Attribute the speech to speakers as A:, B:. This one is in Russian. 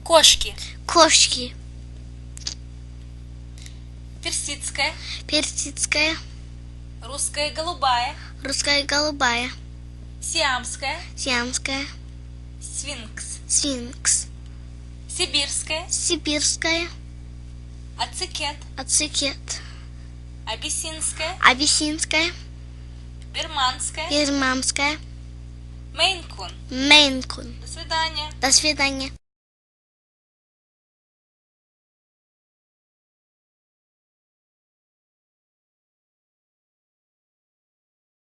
A: Кошки.
B: Кошки.
A: Персидская.
B: Персидская.
A: Русская голубая.
B: Русская голубая.
A: Сиамская.
B: Сиамская.
A: Сфинкс.
B: Сфинкс.
A: Сибирская.
B: Сибирская.
A: Ацикет.
B: Ацикет.
A: Абиссинская.
B: Абиссинская.
A: Бирманская.
B: Бирманская.
A: Мейн-кун.
B: Мейн-кун.
A: До свидания.
B: До свидания.